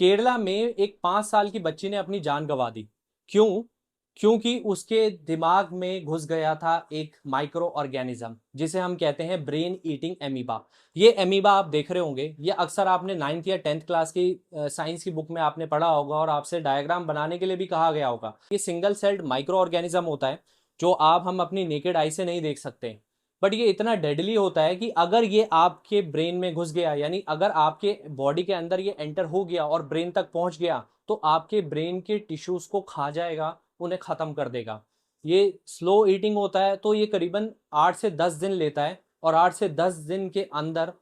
केरला में एक 5 साल की बच्ची ने अपनी जान गंवा दी। क्यों? क्योंकि उसके दिमाग में घुस गया था एक माइक्रो ऑर्गेनिज्म जिसे हम कहते हैं ब्रेन ईटिंग एमीबा। ये एमीबा आप देख रहे होंगे, ये अक्सर आपने 9th या 10th क्लास की साइंस की बुक में आपने पढ़ा होगा और आपसे डायग्राम बनाने के लिए भी कहा गया होगा। ये सिंगल सेल्ड माइक्रो ऑर्गेनिज्म होता है जो आप हम अपनी नेकेड आई से नहीं देख सकते, बट ये इतना डेडली होता है कि अगर ये आपके ब्रेन में घुस गया, यानी अगर आपके बॉडी के अंदर ये एंटर हो गया और ब्रेन तक पहुंच गया, तो आपके ब्रेन के टिश्यूज को खा जाएगा, उन्हें खत्म कर देगा। ये स्लो ईटिंग होता है, तो ये करीबन 8 से 10 दिन लेता है और 8 से 10 दिन के अंदर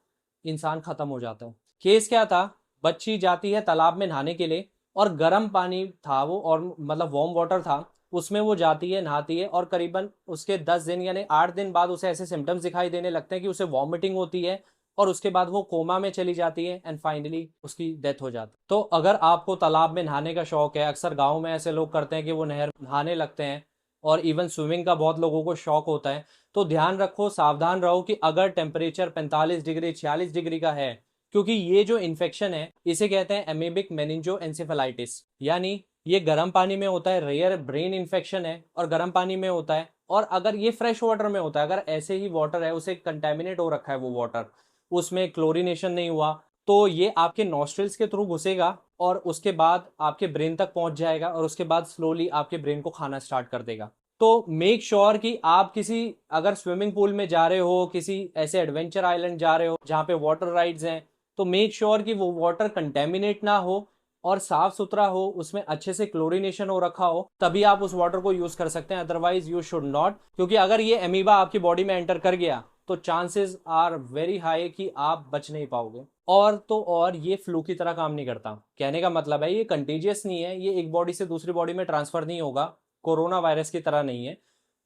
इंसान खत्म हो जाता है। केस क्या था? बच्ची जाती है तालाब में नहाने के लिए और गर्म पानी था वो, और मतलब वार्म वाटर था, उसमें वो जाती है, नहाती है और करीबन उसके 10 दिन यानी 8 दिन बाद उसे ऐसे सिम्टम्स दिखाई देने लगते हैं कि उसे वॉमिटिंग होती है और उसके बाद वो कोमा में चली जाती है एंड फाइनली उसकी डेथ हो जाती है। तो अगर आपको तालाब में नहाने का शौक है, अक्सर गाँव में ऐसे लोग करते हैं कि वो नहर नहाने लगते हैं, और इवन स्विमिंग का बहुत लोगों को शौक होता है, तो ध्यान रखो, सावधान रहो कि अगर टेम्परेचर 45 डिग्री 46 डिग्री का है, क्योंकि ये जो इन्फेक्शन है इसे कहते हैं एमीबिक मेनिंजो एंसेफेलाइटिस, यानी ये गर्म पानी में होता है, रेयर ब्रेन इन्फेक्शन है और गर्म पानी में होता है। और अगर ये फ्रेश वाटर में होता है, अगर ऐसे ही वाटर है, उसे कंटेमिनेट हो रखा है वो वाटर, उसमें क्लोरीनेशन नहीं हुआ, तो ये आपके नॉस्ट्रिल्स के थ्रू घुसेगा और उसके बाद आपके ब्रेन तक पहुंच जाएगा और उसके बाद स्लोली आपके ब्रेन को खाना स्टार्ट कर देगा। तो मेक श्योर कि आप किसी, अगर स्विमिंग पूल में जा रहे हो, किसी ऐसे एडवेंचर आइलैंड जा रहे हो जहाँ पे वाटर राइड्स हैं, तो मेक श्योर कि वो वाटर कंटेमिनेट ना हो और साफ सुथरा हो, उसमें अच्छे से क्लोरीनेशन हो रखा हो, तभी आप उस वाटर को यूज कर सकते हैं, अदरवाइज यू शुड नॉट। क्योंकि अगर ये एमीबा आपकी बॉडी में एंटर कर गया तो चांसेस आर वेरी हाई कि आप बच नहीं पाओगे। और तो और ये फ्लू की तरह काम नहीं करता। कहने का मतलब है ये कंटेजियस नहीं है, ये एक बॉडी से दूसरी बॉडी में ट्रांसफर नहीं होगा, कोरोना वायरस की तरह नहीं है,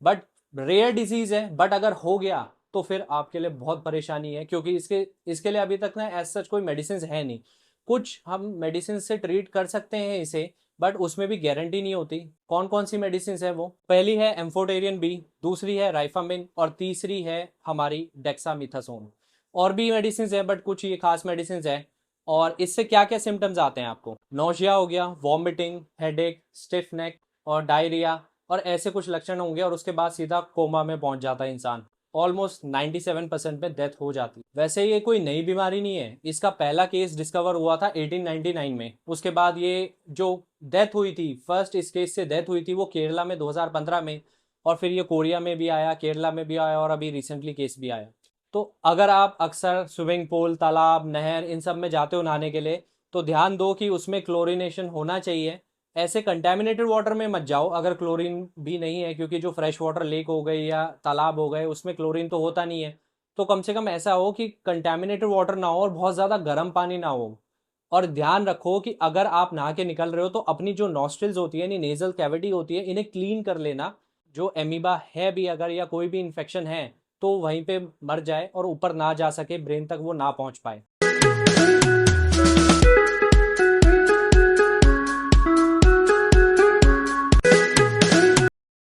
बट रेयर डिजीज है। बट अगर हो गया तो फिर आपके लिए बहुत परेशानी है, क्योंकि इसके इसके लिए अभी तक ना एज सच कोई मेडिसिन है नहीं। कुछ हम मेडिसिन से ट्रीट कर सकते हैं इसे, बट उसमें भी गारंटी नहीं होती। कौन कौन सी मेडिसिन है वो? पहली है एम्फोटेरियन बी, दूसरी है राइफामिन और तीसरी है हमारी डेक्सामिथासोन। और भी मेडिसिन है बट कुछ ये खास मेडिसिन है। और इससे क्या क्या सिम्टम्स आते हैं आपको? नोशिया हो गया, वॉमिटिंग, हेडेक, स्टिफ नेक और डायरिया, और ऐसे कुछ लक्षण होंगे और उसके बाद सीधा कोमा में पहुंच जाता है इंसान। ऑलमोस्ट 97% में डेथ हो जाती है। वैसे ये कोई नई बीमारी नहीं है, इसका पहला केस डिस्कवर हुआ था 1899 में। उसके बाद ये जो डेथ हुई थी, फर्स्ट इस केस से डेथ हुई थी वो केरला में 2015 में, और फिर ये कोरिया में भी आया, केरला में भी आया और अभी रिसेंटली केस भी आया। तो अगर आप अक्सर स्विमिंग पूल, तालाब, नहर इन सब में जाते हो नहाने के लिए, तो ध्यान दो कि उसमें क्लोरीनेशन होना चाहिए। ऐसे कंटेमिनेटेड वाटर में मत जाओ अगर क्लोरीन भी नहीं है, क्योंकि जो फ्रेश वाटर लेक हो गई या तालाब हो गए उसमें क्लोरीन तो होता नहीं है। तो कम से कम ऐसा हो कि कंटेमिनेटेड वाटर ना हो और बहुत ज़्यादा गर्म पानी ना हो। और ध्यान रखो कि अगर आप नहा के निकल रहे हो तो अपनी जो नॉस्ट्रिल्स होती है, यानी नेजल कैविटी होती है, इन्हें क्लीन कर लेना। जो एमीबा है भी अगर, या कोई भी इन्फेक्शन है, तो वहीं पे मर जाए और ऊपर ना जा सके, ब्रेन तक वो ना पहुंच पाए।